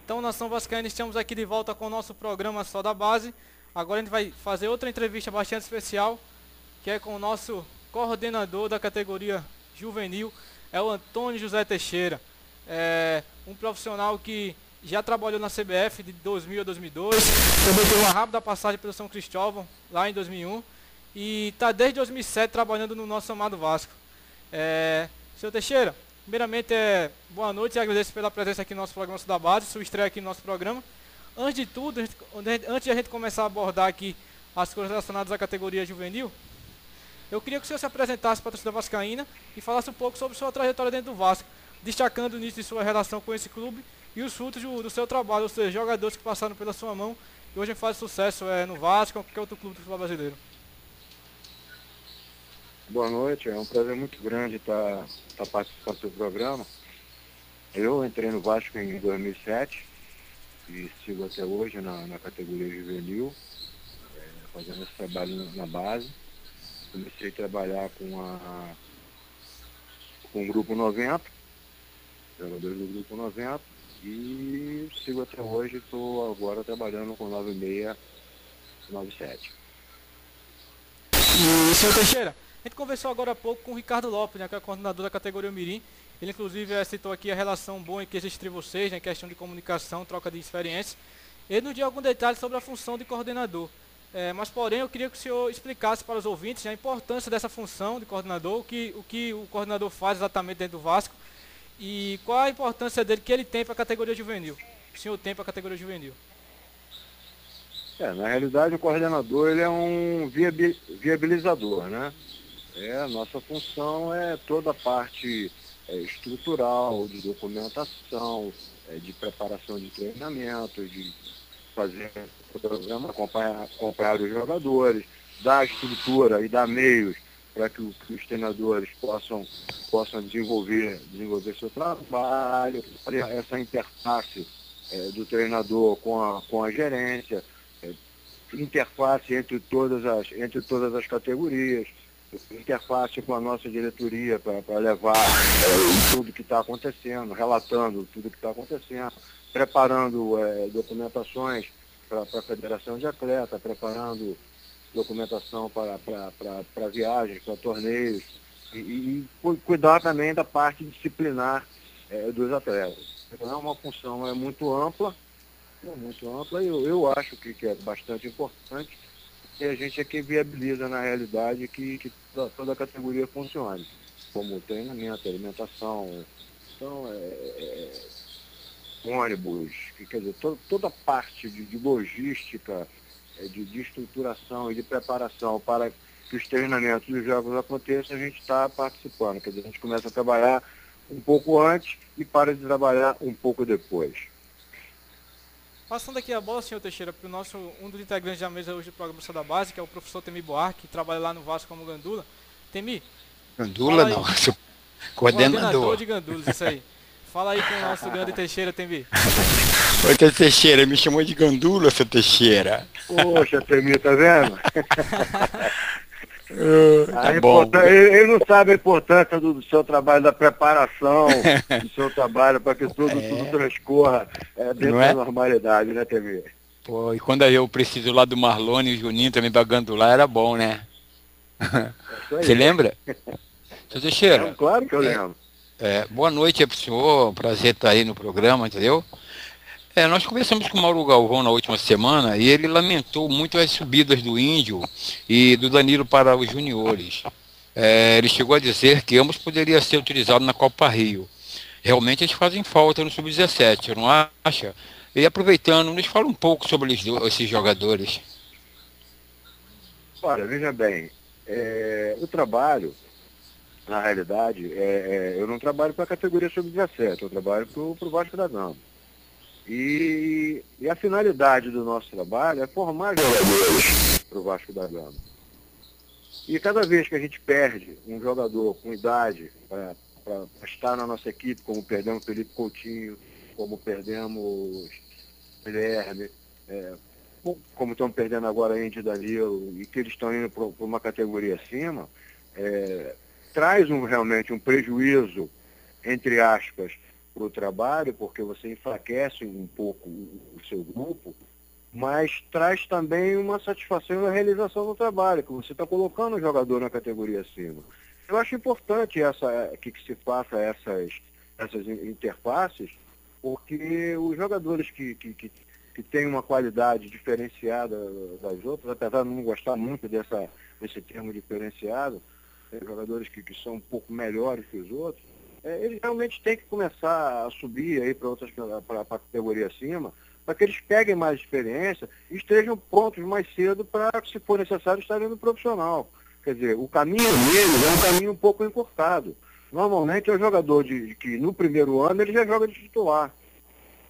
Então, nação vascaína, estamos aqui de volta com o nosso programa Só da Base. Agora a gente vai fazer outra entrevista bastante especial, que é com o nosso coordenador da categoria juvenil, é o Antônio José Teixeira. É um profissional que já trabalhou na CBF de 2000 a 2002, também teve uma rápida passagem pelo São Cristóvão, lá em 2001, e está desde 2007 trabalhando no nosso amado Vasco. Senhor Teixeira, primeiramente, boa noite e agradeço pela presença aqui no nosso programa Só da Base, sua estreia aqui no nosso programa. Antes de tudo, antes de a gente começar a abordar aqui as coisas relacionadas à categoria juvenil, eu queria que o senhor se apresentasse para a torcida vascaína e falasse um pouco sobre sua trajetória dentro do Vasco, destacando o início de sua relação com esse clube e os frutos do seu trabalho, ou seja, jogadores que passaram pela sua mão e hoje fazem sucesso no Vasco ou qualquer outro clube do futebol brasileiro. Boa noite, é um prazer muito grande estar participando do seu programa. Eu entrei no Vasco em 2007 e sigo até hoje na categoria juvenil, fazendo esse trabalho na base. Comecei a trabalhar com o Grupo 90, jogadores do Grupo 90, e sigo até hoje, estou agora trabalhando com 96, 97. E, senhor Teixeira, a gente conversou agora há pouco com o Ricardo Lopes, né, que é o coordenador da categoria Mirim. Ele, inclusive, citou aqui a relação boa que existe entre vocês, né, questão de comunicação, troca de experiências. Ele não deu algum detalhe sobre a função de coordenador. Mas, porém, eu queria que o senhor explicasse para os ouvintes, né, a importância dessa função de coordenador, o que o coordenador faz exatamente dentro do Vasco e qual a importância dele que ele tem para a categoria juvenil. O senhor tem para a categoria juvenil. Na realidade, o coordenador ele é um viabilizador, né? A nossa função é toda a parte estrutural, de documentação, de preparação de treinamento, de fazer o programa, acompanhar os jogadores, dar estrutura e dar meios para que os treinadores possam desenvolver seu trabalho, essa interface do treinador com a gerência, interface entre todas as categorias, interface com a nossa diretoria para levar tudo que está acontecendo, relatando tudo que está acontecendo, preparando documentações para a Federação de Atleta, preparando documentação para viagens, para torneios, e cuidar também da parte disciplinar dos atletas. Então é uma função muito ampla, e eu acho que é bastante importante, e a gente é quem viabiliza na realidade que toda a categoria funcione, como treinamento, alimentação, então, ônibus, quer dizer, toda a parte de logística, de estruturação e de preparação para que os treinamentos e os jogos aconteçam, a gente está participando, quer dizer, a gente começa a trabalhar um pouco antes e para de trabalhar um pouco depois. Passando aqui a bola, senhor Teixeira, para um dos integrantes da mesa hoje do programa Só da Base, que é o professor Temi Buarque, que trabalha lá no Vasco como Gandula. Temi? Gandula não, coordenador de Gandulas, isso aí. Fala aí com o nosso grande Teixeira, Temi. Oi, Teixeira, me chamou de Gandula, seu Teixeira. Poxa, Temi, tá vendo? Tá bom. Ele não sabe a importância do seu trabalho, da preparação do seu trabalho para que tudo transcorra dentro da normalidade, né, Temi? Pô, e quando eu preciso lá do Marlone e o Juninho também para Gandular, era bom, né? Você lembra? Seu Teixeira? Claro que eu lembro. Boa noite para o senhor, prazer estar aí no programa, entendeu? Nós conversamos com o Mauro Galvão na última semana e ele lamentou muito as subidas do Índio e do Danilo para os juniores. Ele chegou a dizer que ambos poderiam ser utilizados na Copa Rio. Realmente eles fazem falta no Sub-17, não acha? E aproveitando, nos fala um pouco sobre esses jogadores. Olha, veja bem, o trabalho, na realidade, eu não trabalho para a categoria Sub-17, eu trabalho para o Vasco da Gama. E a finalidade do nosso trabalho é formar jogadores para o Vasco da Gama. E cada vez que a gente perde um jogador com idade para estar na nossa equipe, como perdemos Felipe Coutinho, como perdemos Guilherme, como estão perdendo agora Andy e Danilo, e que eles estão indo para uma categoria acima, traz realmente um prejuízo, entre aspas, o trabalho, porque você enfraquece um pouco o seu grupo, mas traz também uma satisfação na realização do trabalho, que você está colocando o jogador na categoria acima. Eu acho importante que se faça essas interfaces, porque os jogadores que têm uma qualidade diferenciada das outras, apesar de não gostar muito desse termo diferenciado, jogadores que são um pouco melhores que os outros, eles realmente têm que começar a subir aí para a categoria acima, para que eles peguem mais experiência e estejam prontos mais cedo para, se for necessário, estarem no profissional. Quer dizer, o caminho deles é um caminho um pouco encurtado. Normalmente é o jogador que no primeiro ano ele já joga de titular.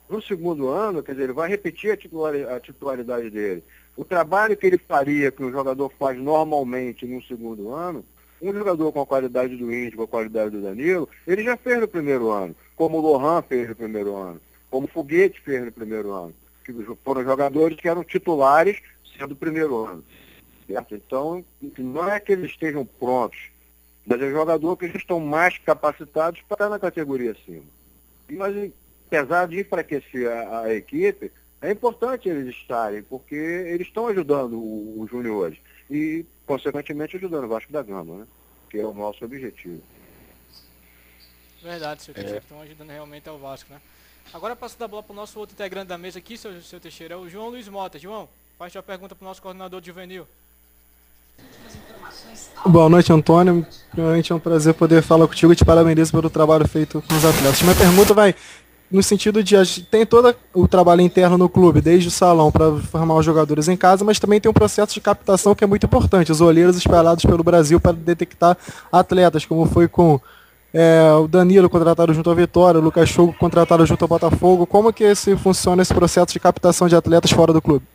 No segundo ano, quer dizer, ele vai repetir a titularidade dele. O trabalho que ele faria, que o jogador faz normalmente no segundo ano, um jogador com a qualidade do Índio, com a qualidade do Danilo, ele já fez no primeiro ano, como o Lohan fez no primeiro ano, como o Foguete fez no primeiro ano, que foram jogadores que eram titulares sendo do primeiro ano. Certo? Então, não é que eles estejam prontos, mas é jogador que eles estão mais capacitados para estar na categoria acima. Mas, apesar de enfraquecer a equipe, é importante eles estarem, porque eles estão ajudando os juniores e, consequentemente, ajudando o Vasco da Gama, né? Que é o nosso objetivo. Verdade, seu Teixeira, estão ajudando realmente ao Vasco, né? Agora passo da bola para o nosso outro integrante da mesa aqui, seu Teixeira, é o João Luiz Mota. João, faz sua pergunta para o nosso coordenador de juvenil. Boa noite, Antônio. Primeiramente é um prazer poder falar contigo e te parabenizo pelo trabalho feito com os atletas. Minha pergunta vai no sentido de tem todo o trabalho interno no clube, desde o salão para formar os jogadores em casa, mas também tem um processo de captação que é muito importante, os olheiros espalhados pelo Brasil para detectar atletas, como foi com o Danilo contratado junto à Vitória, o Lucas Chogo contratado junto ao Botafogo. Como que funciona esse processo de captação de atletas fora do clube?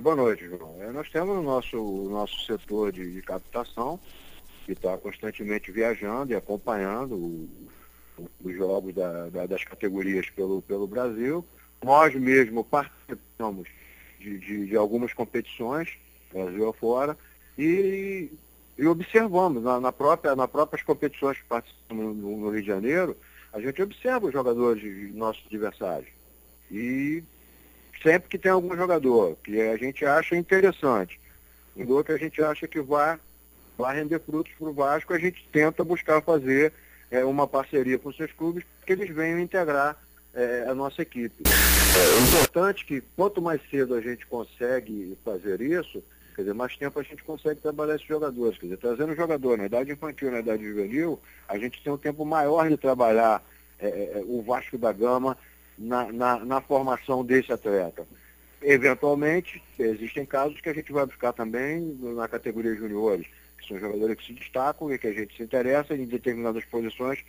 Boa noite, João. Nós temos o nosso setor de captação, que está constantemente viajando e acompanhando os jogos das categorias pelo Brasil. Nós mesmo participamos de algumas competições, Brasil afora, e observamos, nas próprias competições que participamos no Rio de Janeiro, a gente observa os jogadores nossos adversários. E sempre que tem algum jogador que a gente acha interessante, um jogador que a gente acha que vai render frutos para o Vasco, a gente tenta buscar fazer uma parceria com os seus clubes, que eles venham integrar a nossa equipe. É importante que quanto mais cedo a gente consegue fazer isso, quer dizer, mais tempo a gente consegue trabalhar esses jogadores. Quer dizer, trazendo o jogador na idade infantil, na idade juvenil, a gente tem um tempo maior de trabalhar o Vasco da Gama na formação desse atleta. Eventualmente, existem casos que a gente vai buscar também na categoria juniores, que são jogadores que se destacam e que a gente se interessa em determinadas posições,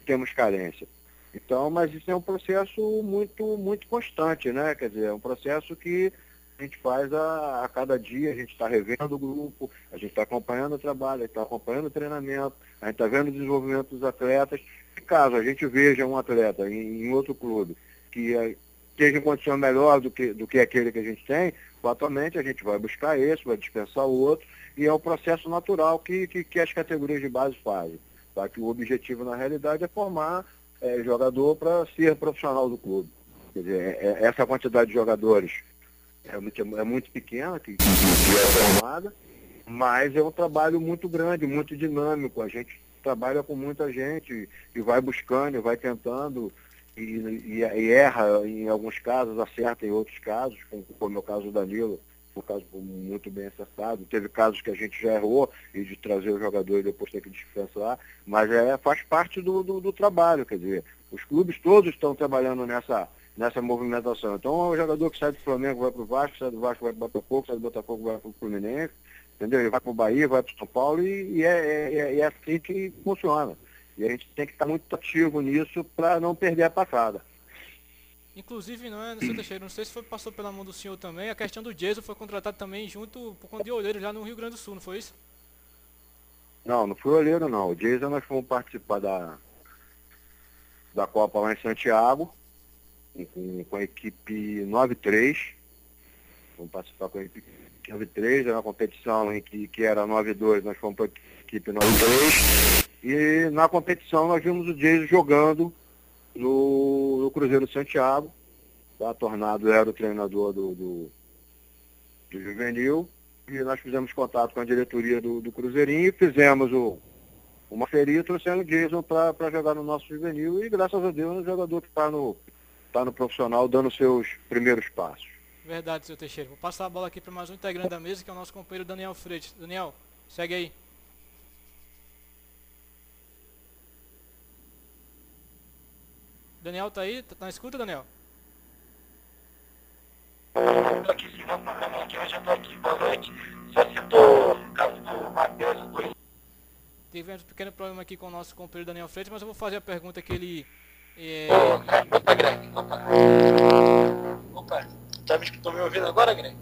temos carência. Então, mas isso é um processo muito, muito constante, né? Quer dizer, é um processo que a gente faz a cada dia, a gente está revendo o grupo, a gente está acompanhando o trabalho, a gente está acompanhando o treinamento, a gente está vendo o desenvolvimento dos atletas. E caso a gente veja um atleta em outro clube que esteja em condição melhor do que aquele que a gente tem, atualmente a gente vai buscar esse, vai dispensar o outro, e é um processo natural que as categorias de base fazem. Tá? Que o objetivo, na realidade, é formar jogador para ser profissional do clube. Quer dizer, essa quantidade de jogadores é muito pequena, que é formada, mas é um trabalho muito grande, muito dinâmico. A gente trabalha com muita gente e vai buscando, e vai tentando, e erra em alguns casos, acerta em outros casos, como é o caso do Danilo, um caso muito bem acertado. Teve casos que a gente já errou e de trazer o jogador e depois ter que dispensar, mas faz parte do trabalho. Quer dizer, os clubes todos estão trabalhando nessa movimentação. Então, o jogador que sai do Flamengo vai para o Vasco, sai do Vasco vai para o Botafogo, sai do Botafogo vai para o Fluminense, entendeu? Ele vai para o Bahia, vai para o São Paulo e é assim que funciona. E a gente tem que estar muito ativo nisso para não perder a passada. Inclusive, seu Teixeira, não sei se passou pela mão do senhor também, a questão do Jason foi contratado também junto por conta de olheiro lá no Rio Grande do Sul, não foi isso? Não foi olheiro não. O Jason nós fomos participar da Copa lá em Santiago, com a equipe 9-3. Vamos participar com a equipe 9-3, era uma competição em que era 9-2, nós fomos para a equipe 9-3. E na competição nós vimos o Jason jogando no Cruzeiro de Santiago. Tá? Tornado era o treinador do juvenil, e nós fizemos contato com a diretoria do Cruzeirinho e fizemos uma feria, trouxendo o Jason para jogar no nosso juvenil, e graças a Deus é um jogador que está no profissional dando seus primeiros passos. Verdade, seu Teixeira. Vou passar a bola aqui para mais um integrante da mesa, que é o nosso companheiro Daniel Freitas. Daniel, segue aí. Daniel tá aí? Tá na escuta, Daniel? Aqui sim, vamos no programa aqui, hoje eu tô aqui, boa noite. Só citou o caso do Matheus. Tivemos um pequeno problema aqui com o nosso companheiro Daniel Freitas, mas eu vou fazer a pergunta que ele... Opa, Greg. Opa, tô me ouvindo agora, Greg?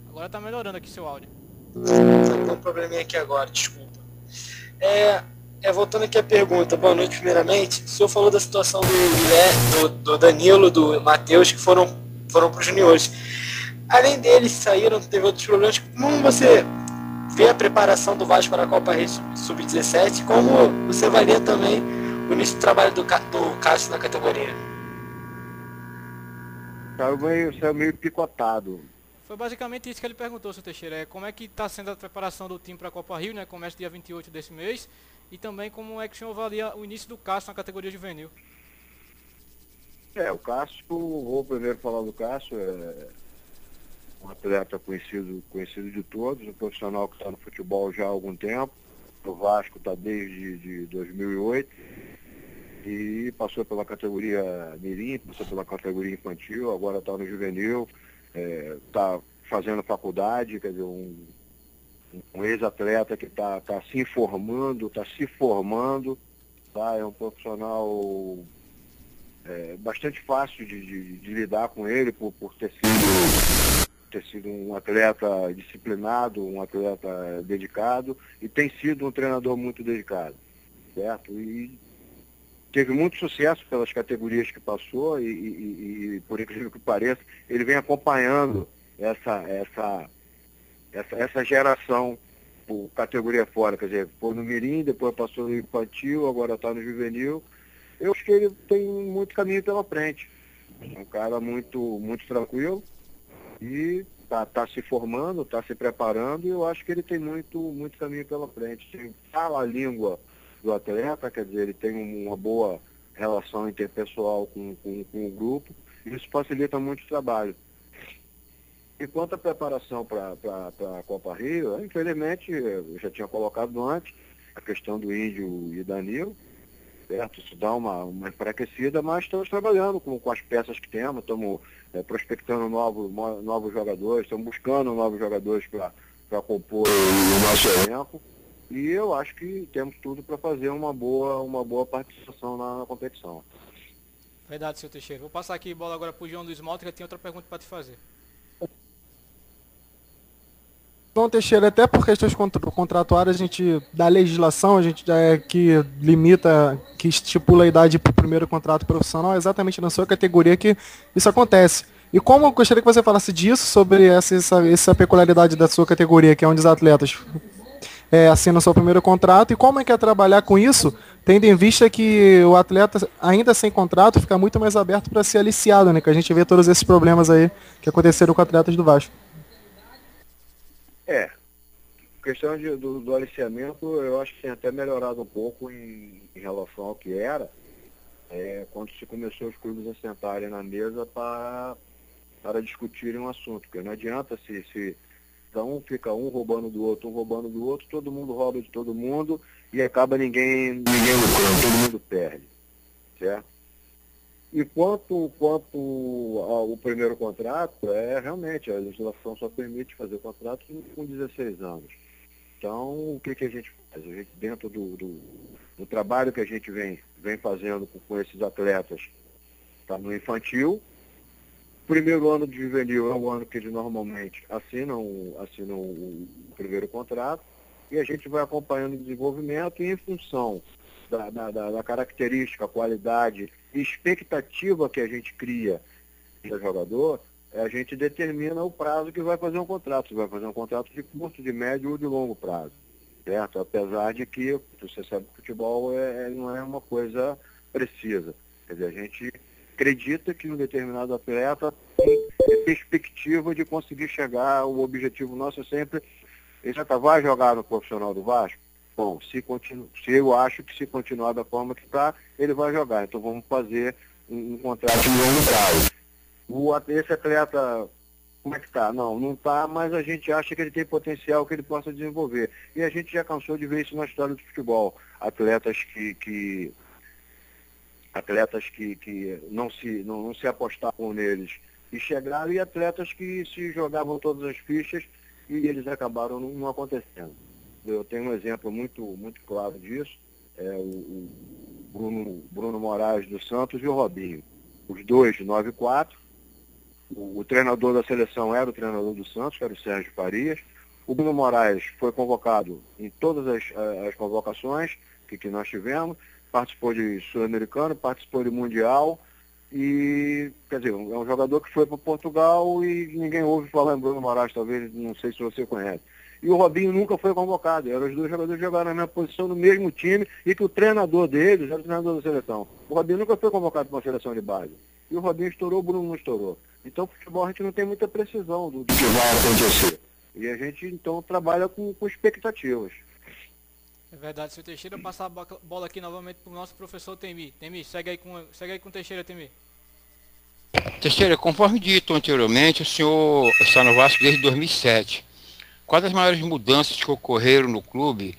Agora tá melhorando aqui seu áudio. Tem um probleminha aqui agora, desculpa. Voltando aqui à pergunta, boa noite primeiramente. O senhor falou da situação do Danilo, do Matheus, que foram para os juniores. Além deles, saíram, teve outros problemas. Como você vê a preparação do Vasco para a Copa Rio Sub-17? Como você avalia também o início do trabalho do Cássio na categoria? Saiu meio picotado. Foi basicamente isso que ele perguntou, seu Teixeira. Como é que está sendo a preparação do time para a Copa Rio, né? Começa dia 28 desse mês. E também como é que o senhor avalia o início do Cássio na categoria juvenil? O Cássio, vou primeiro falar do Cássio, é um atleta conhecido de todos, um profissional que está no futebol já há algum tempo. O Vasco está desde 2008 e passou pela categoria mirim, passou pela categoria infantil, agora está no juvenil, está fazendo faculdade, quer dizer, um ex-atleta que está se formando, tá? É um profissional bastante fácil de lidar com ele, por ter sido um atleta disciplinado, um atleta dedicado, e tem sido um treinador muito dedicado, certo? E teve muito sucesso pelas categorias que passou e por incrível que pareça, ele vem acompanhando essa geração por categoria fora, quer dizer, foi no mirim, depois passou no infantil, agora está no juvenil. Eu acho que ele tem muito caminho pela frente. É um cara muito, muito tranquilo e tá se formando, está se preparando, e eu acho que ele tem muito, muito caminho pela frente. Ele fala a língua do atleta, quer dizer, ele tem uma boa relação interpessoal com o grupo, e isso facilita muito o trabalho. E quanto à preparação para a Copa Rio, infelizmente, eu já tinha colocado antes, a questão do Índio e Danilo, certo? Isso dá uma enfraquecida, mas estamos trabalhando com as peças que temos, estamos prospectando novos jogadores, estamos buscando novos jogadores para compor o nosso elenco, e eu acho que temos tudo para fazer uma boa participação na competição. Verdade, seu Teixeira. Vou passar aqui a bola agora para o João Luiz Mota, que tem outra pergunta para te fazer. João Teixeira, até por questões contratuárias, da legislação, a gente que limita, que estipula a idade para o primeiro contrato profissional, é exatamente na sua categoria que isso acontece. E como eu gostaria que você falasse disso, sobre essa peculiaridade da sua categoria, que é onde os atletas assinam seu primeiro contrato, e como é que é trabalhar com isso, tendo em vista que o atleta, ainda sem contrato, fica muito mais aberto para ser aliciado, né? Que a gente vê todos esses problemas aí que aconteceram com atletas do Vasco. Questão do aliciamento, eu acho que tem até melhorado um pouco em relação ao que era, quando se começou os clubes a sentarem na mesa para discutirem um assunto, porque não adianta se fica um roubando do outro, todo mundo rouba de todo mundo e acaba ninguém lucrando, todo mundo perde, certo? E quanto ao primeiro contrato, realmente a legislação só permite fazer contrato com 16 anos. Então, o que a gente faz? A gente, dentro do trabalho que a gente vem fazendo com esses atletas, está no infantil. Primeiro ano de juvenil é o ano que eles normalmente assinam o primeiro contrato, e a gente vai acompanhando o desenvolvimento, e em função da característica, qualidade e expectativa que a gente cria do jogador, a gente determina o prazo que vai fazer um contrato. Se vai fazer um contrato de curto, de médio ou de longo prazo, certo? Apesar de que você sabe que o futebol não é uma coisa precisa. Quer dizer, a gente acredita que um determinado atleta tem perspectiva de conseguir chegar, o objetivo nosso é sempre, ele já vai jogar no profissional do Vasco? Bom, se eu acho que se continuar da forma que está, ele vai jogar. Então vamos fazer um contrato de longo prazo. Esse atleta, como é que está? Não está, mas a gente acha que ele tem potencial que ele possa desenvolver. E a gente já cansou de ver isso na história do futebol. Atletas que não se apostavam neles e chegaram, e atletas que se jogavam todas as fichas e eles acabaram não acontecendo. Eu tenho um exemplo muito, muito claro disso, o Bruno Moraes do Santos e o Robinho. Os dois de 9-4, o treinador da seleção era o treinador do Santos, que era o Sérgio Farias. O Bruno Moraes foi convocado em todas as convocações que nós tivemos, participou de Sul-Americano, participou de Mundial, e, quer dizer, é um jogador que foi para Portugal e ninguém ouve falar em Bruno Moraes, talvez, não sei se você conhece. E o Robinho nunca foi convocado, eram os dois jogadores que jogaram na mesma posição, no mesmo time, e que o treinador deles era o treinador da seleção. O Robinho nunca foi convocado para uma seleção de base. E o Robinho estourou, o Bruno não estourou. Então, futebol a gente não tem muita precisão do que vai acontecer. E a gente, então, trabalha com expectativas. É verdade, seu Teixeira. Passar a bola aqui novamente para o nosso professor Temi. Temi, segue aí com o Teixeira, Temi. Teixeira, conforme dito anteriormente, o senhor está no Vasco desde 2007. Quais as maiores mudanças que ocorreram no clube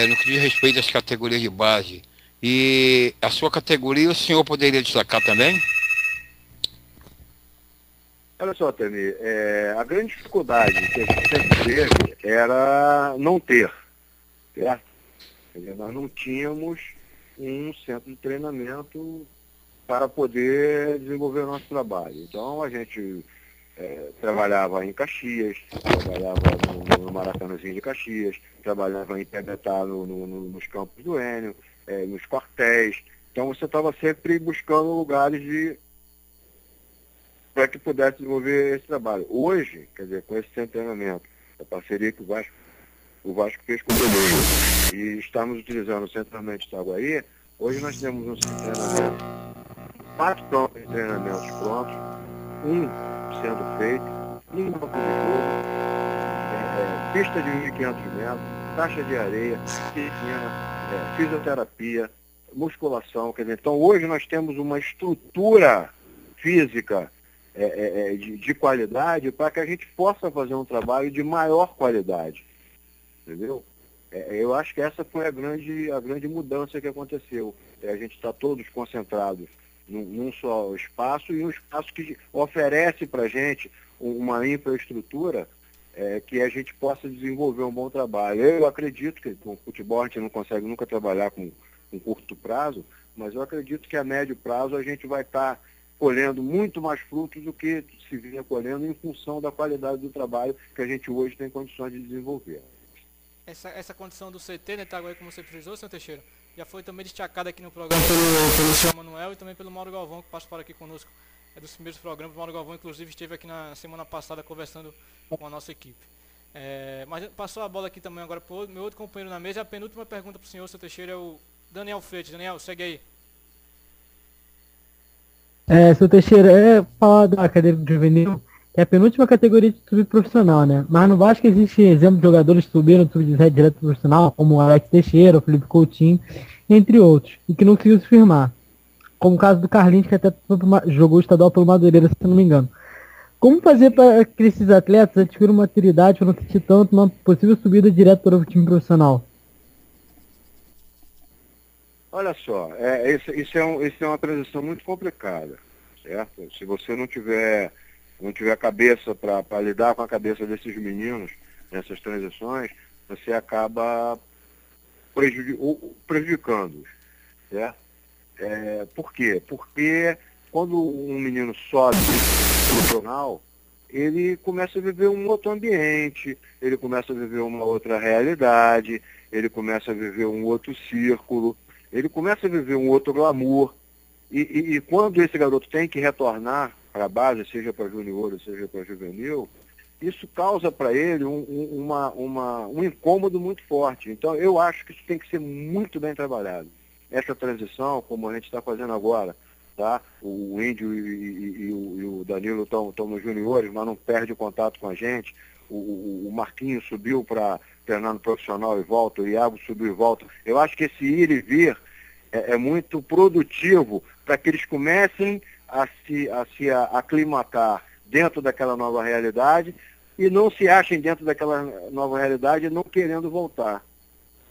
no que diz respeito às categorias de base? E a sua categoria o senhor poderia destacar também? Olha só, Temi, a grande dificuldade que a gente sempre teve era não ter, certo? Nós não tínhamos um centro de treinamento para poder desenvolver o nosso trabalho. Então a gente trabalhava em Caxias, trabalhava no Maracanãzinho de Caxias, trabalhava em Pebetá nos campos do Enio, nos quartéis. Então você estava sempre buscando lugares para que pudesse desenvolver esse trabalho. Hoje, quer dizer, com esse centro de treinamento, a parceria que o Vasco fez com o Domingo, e estamos utilizando o centro de treinamento de Itaguaí, hoje nós temos um centro de treinamento, 4 campos de treinamentos prontos, um sendo feito, um campo de jogo, pista de 1.500 metros, caixa de areia, piscina, fisioterapia, musculação. Quer dizer, então hoje nós temos uma estrutura física de qualidade para que a gente possa fazer um trabalho de maior qualidade. Entendeu? Eu acho que essa foi a grande mudança que aconteceu. A gente está todos concentrados num só espaço, e um espaço que oferece para a gente uma infraestrutura que a gente possa desenvolver um bom trabalho. Eu acredito que com o futebol a gente não consegue nunca trabalhar com curto prazo, mas eu acredito que a médio prazo a gente vai estar colhendo muito mais frutos do que se vinha colhendo em função da qualidade do trabalho que a gente hoje tem condições de desenvolver. Essa condição do CT, né, Itaguaí, como você precisou, senhor Teixeira, já foi também destacada aqui no programa pelo senhor Manuel e também pelo Mauro Galvão, que passou aqui conosco. É dos primeiros programas. O Mauro Galvão, inclusive, esteve aqui na semana passada conversando com a nossa equipe. Mas passou a bola aqui também agora para o meu outro companheiro na mesa. A penúltima pergunta para o senhor Teixeira é o Daniel Freitas. Daniel, segue aí. Seu Teixeira, falar da cadeira do juvenil, é a penúltima categoria de sub profissional, né? Mas no Vasco existe exemplo de jogadores que subiram do sub-17 direto profissional, como o Alex Teixeira, o Felipe Coutinho, entre outros, e que não conseguiu se firmar. Como o caso do Carlinhos, que até jogou estadual pelo Madureira, se não me engano. Como fazer para que esses atletas adquiram maturidade para não sentir tanto uma possível subida direto para o time profissional? Olha só, isso é uma transição muito complicada, certo? Se você não tiver cabeça para lidar com a cabeça desses meninos nessas transições, você acaba prejudicando-os, certo? Por quê? Porque quando um menino sobe profissional, ele começa a viver um outro ambiente, ele começa a viver uma outra realidade, ele começa a viver um outro círculo, ele começa a viver um outro glamour. E quando esse garoto tem que retornar para a base, seja para junior, seja para juvenil, isso causa para ele um incômodo muito forte. Então, eu acho que isso tem que ser muito bem trabalhado. Essa transição, como a gente está fazendo agora, tá? O Índio e o Danilo estão nos juniores, mas não perde contato com a gente. O Marquinhos subiu para treinar no profissional e volta, o Iago subiu e volta. Eu acho que esse ir e vir é muito produtivo para que eles comecem a se aclimatar dentro daquela nova realidade e não se achem dentro daquela nova realidade não querendo voltar,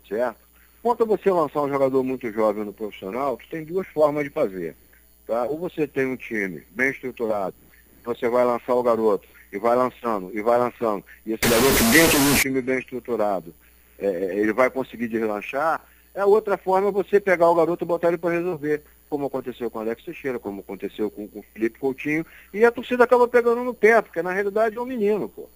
certo? Quanto a você lançar um jogador muito jovem no profissional, tu tem duas formas de fazer, tá? Ou você tem um time bem estruturado, você vai lançar o garoto e vai lançando, e esse garoto dentro de um time bem estruturado, ele vai conseguir deslanchar. A outra forma é você pegar o garoto e botar ele para resolver, como aconteceu com o Alex Teixeira, como aconteceu com o Felipe Coutinho, e a torcida acaba pegando no pé, porque na realidade é um menino, pô.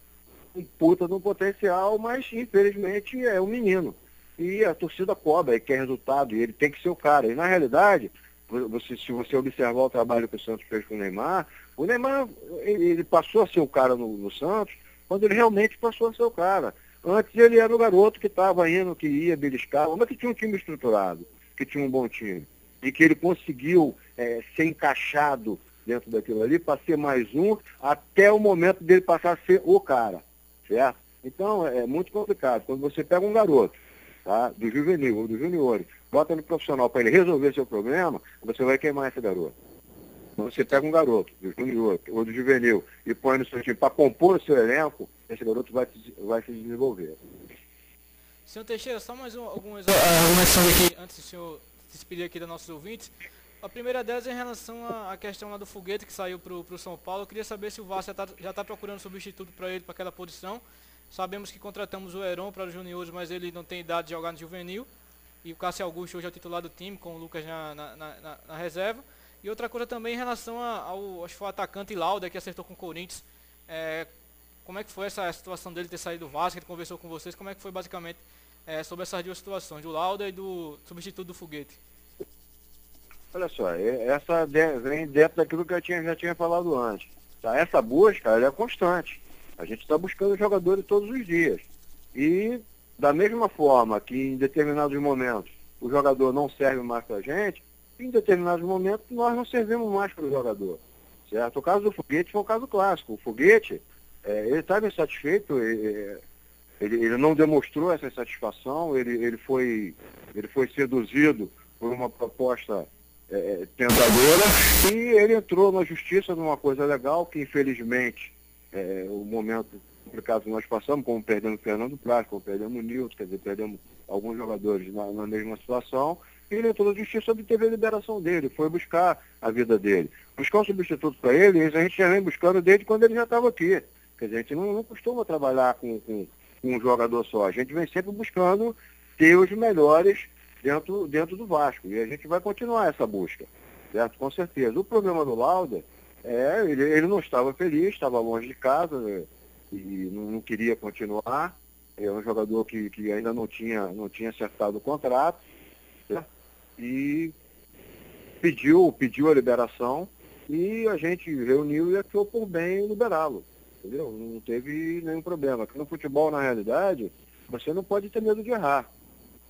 Um puta de um potencial, mas infelizmente é um menino. E a torcida cobra, e quer resultado, e ele tem que ser o cara. E na realidade, se você observar o trabalho que o Santos fez com o Neymar ele passou a ser o cara no Santos, quando ele realmente passou a ser o cara. Antes ele era o garoto que estava indo, que ia beliscar, mas que tinha um time estruturado, que tinha um bom time. E que ele conseguiu ser encaixado dentro daquilo ali para ser mais um, até o momento dele passar a ser o cara, certo? Então é muito complicado. Quando você pega um garoto, tá, do juvenil ou do junior, bota no profissional para ele resolver seu problema, você vai queimar esse garoto. Quando você pega um garoto do junior ou do juvenil e põe no seu time para compor o seu elenco, esse garoto vai se desenvolver. Senhor Teixeira, só mais algumas argumentações aqui, antes do senhor se despedir aqui dos nossos ouvintes. A primeira delas é em relação à questão lá do Foguete que saiu para o São Paulo. Eu queria saber se o Vasco já está procurando substituto para ele, para aquela posição. Sabemos que contratamos o Heron para os juniores, mas ele não tem idade de jogar no juvenil. E o Cássio Augusto hoje é o titular do time, com o Lucas na reserva. E outra coisa também em relação acho que foi o atacante Lauda, que acertou com o Corinthians. Como é que foi essa situação dele ter saído do Vasco? Ele conversou com vocês. Como é que foi basicamente sobre essas duas situações, do Lauda e do substituto do Foguete? Olha só, essa vem dentro daquilo que eu já tinha falado antes. Tá? Essa busca ela é constante. A gente está buscando jogadores todos os dias. E da mesma forma que em determinados momentos o jogador não serve mais para a gente, em determinados momentos nós não servimos mais para o jogador. Certo? O caso do Foguete foi um caso clássico. O Foguete, ele estava insatisfeito, ele não demonstrou essa insatisfação, ele foi seduzido por uma proposta tentadora e ele entrou na justiça numa coisa legal que infelizmente o momento complicado que nós passamos, como perdemos o Fernando Praz, como perdemos o Nilton, quer dizer, perdemos alguns jogadores na mesma situação, e ele entrou na justiça, obteve a liberação dele, foi buscar a vida dele. Buscar um substituto para ele, a gente já vem buscando desde quando ele já estava aqui. Quer dizer, a gente não costuma trabalhar com um jogador só, a gente vem sempre buscando ter os melhores dentro do Vasco, e a gente vai continuar essa busca, certo? Com certeza. O problema do Lauda ele não estava feliz, estava longe de casa, né? E não queria continuar. É um jogador que ainda não tinha acertado o contrato, certo? E pediu a liberação e a gente reuniu e achou por bem liberá-lo, entendeu? Não teve nenhum problema. Aqui no futebol, na realidade, você não pode ter medo de errar.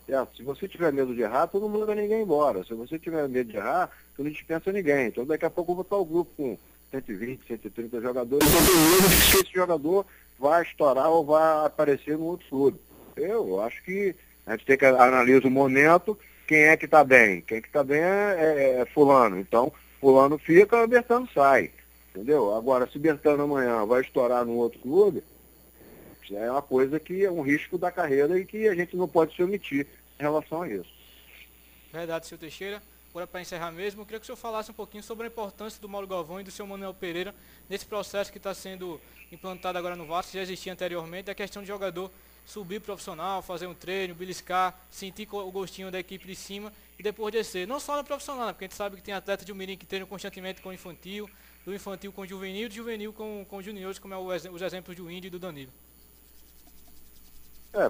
Certo? Se você tiver medo de errar, tu não manda ninguém embora. Se você tiver medo de errar, tu não dispensa ninguém. Então daqui a pouco eu vou botar o grupo com 120, 130 jogadores. Então tem medo de que esse jogador vai estourar ou vai aparecer no outro clube. Eu acho que a gente tem que analisar o momento, quem é que está bem. Quem que está bem é fulano. Então, fulano fica, Bertano sai. Entendeu? Agora, se Bertano amanhã vai estourar no outro clube, é uma coisa que é um risco da carreira e que a gente não pode se omitir em relação a isso. Verdade, senhor Teixeira. Agora, para encerrar mesmo, eu queria que o senhor falasse um pouquinho sobre a importância do Mauro Galvão e do senhor Manuel Pereira nesse processo que está sendo implantado agora no Vasco, que já existia anteriormente, a questão de jogador subir profissional, fazer um treino, beliscar, sentir o gostinho da equipe de cima e depois descer. Não só no profissional, porque a gente sabe que tem atletas de um mirim que treinam constantemente com o infantil, do infantil com o juvenil, do juvenil com os juniores, como os exemplos do Índio e do Danilo.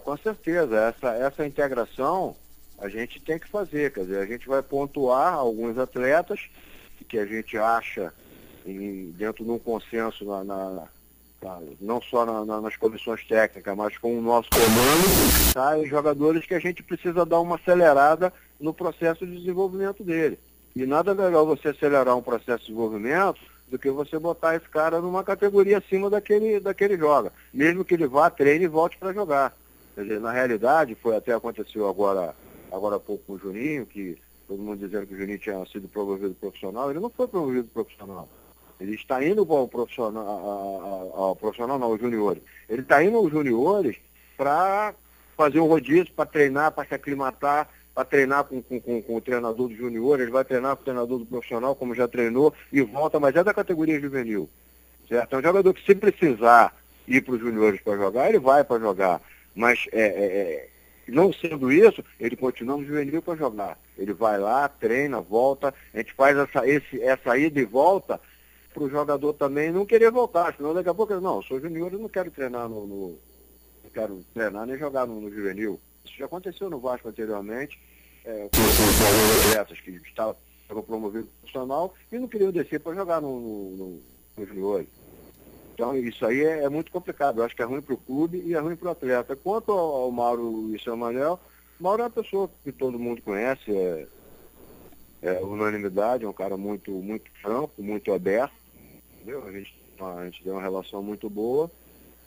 Com certeza. Essa integração a gente tem que fazer. Quer dizer, a gente vai pontuar alguns atletas que a gente acha dentro de um consenso, não só nas comissões técnicas, mas com o nosso comando, tá? E jogadores que a gente precisa dar uma acelerada no processo de desenvolvimento dele. E nada melhor você acelerar um processo de desenvolvimento do que você botar esse cara numa categoria acima daquele joga. Mesmo que ele vá, treine e volte para jogar. Quer dizer, na realidade, aconteceu agora há pouco com o Juninho, que todo mundo dizendo que o Juninho tinha sido promovido profissional. Ele não foi promovido profissional. Ele está indo ao profissional, ao profissional não, aos juniores. Ele está indo aos juniores para fazer um rodízio, para treinar, para se aclimatar, para treinar com o treinador do junior, ele vai treinar com o treinador do profissional, como já treinou, e volta, mas é da categoria juvenil. Certo? É um jogador que, se precisar ir para os juniores para jogar, ele vai para jogar. Mas não sendo isso, ele continua no juvenil para jogar. Ele vai lá, treina, volta, a gente faz essa ida e volta para o jogador também não querer voltar, senão daqui a pouco, não, eu sou junior, eu não quero treinar não quero treinar nem jogar no juvenil. Isso já aconteceu no Vasco anteriormente, com atletas que estavam promovidos profissional e não queriam descer para jogar no junior. Então isso aí é muito complicado. Eu acho que é ruim para o clube e é ruim para o atleta. Quanto ao Mauro e seu Manel, o Mauro é uma pessoa que todo mundo conhece, é unanimidade, é um cara muito, muito franco, muito aberto. Entendeu? A gente tem uma relação muito boa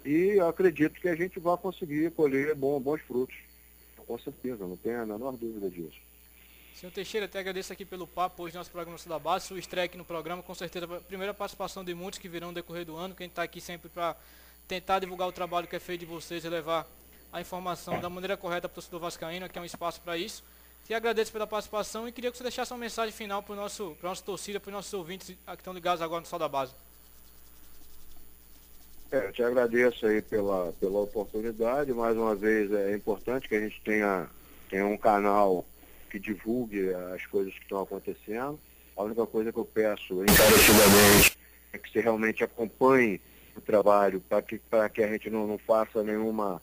e eu acredito que a gente vai conseguir colher bons frutos. Com certeza, não tenho a menor dúvida disso. Senhor Teixeira, até agradeço aqui pelo papo hoje no nosso programa da Base, sua estreia aqui no programa, com certeza a primeira participação de muitos que virão no decorrer do ano, que a gente está aqui sempre para tentar divulgar o trabalho que é feito de vocês e levar a informação da maneira correta para o torcedor vascaíno, aqui é um espaço para isso. Te agradeço pela participação e queria que você deixasse uma mensagem final para a nossa torcida, para os nossos ouvintes que estão ligados agora no Sol da Base. Eu te agradeço aí pela oportunidade. Mais uma vez, é importante que a gente tenha um canal que divulgue as coisas que estão acontecendo. A única coisa que eu peço encarecidamente é que você realmente acompanhe o trabalho para que a gente não faça nenhuma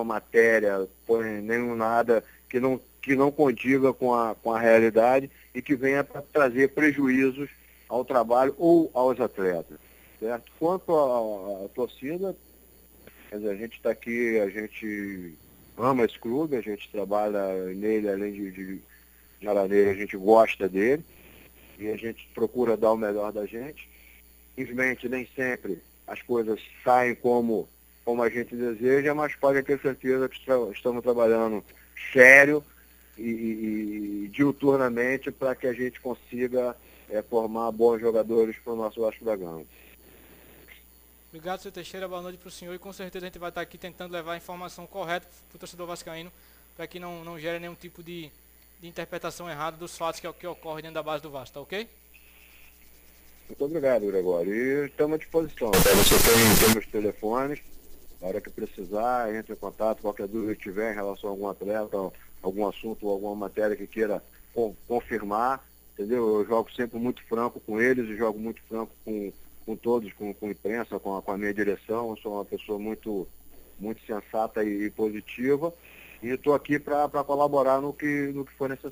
matéria, nenhum nada que não condiga com a realidade e que venha para trazer prejuízos ao trabalho ou aos atletas. Certo? Quanto à torcida, a gente está aqui, a gente ama esse clube, a gente trabalha nele, além de jogar nele, a gente gosta dele e a gente procura dar o melhor da gente. Infelizmente, nem sempre as coisas saem como a gente deseja, mas pode ter certeza que estamos trabalhando sério e diuturnamente para que a gente consiga formar bons jogadores para o nosso Vasco da Gama. Obrigado, senhor Teixeira, boa noite para o senhor e com certeza a gente vai estar aqui tentando levar a informação correta para o torcedor vascaíno, para que não gere nenhum tipo de interpretação errada dos fatos que ocorrem dentro da base do Vasco, tá ok? Muito obrigado, Gregório. E estamos à disposição. Você tem meus telefones, na hora que precisar, entre em contato, qualquer dúvida que tiver em relação a algum atleta, algum assunto ou alguma matéria que queira confirmar, entendeu? Eu jogo sempre muito franco com eles e jogo muito franco com todos, com a imprensa, com a minha direção. Eu sou uma pessoa muito, muito sensata e positiva e estou aqui para colaborar no que for necessário.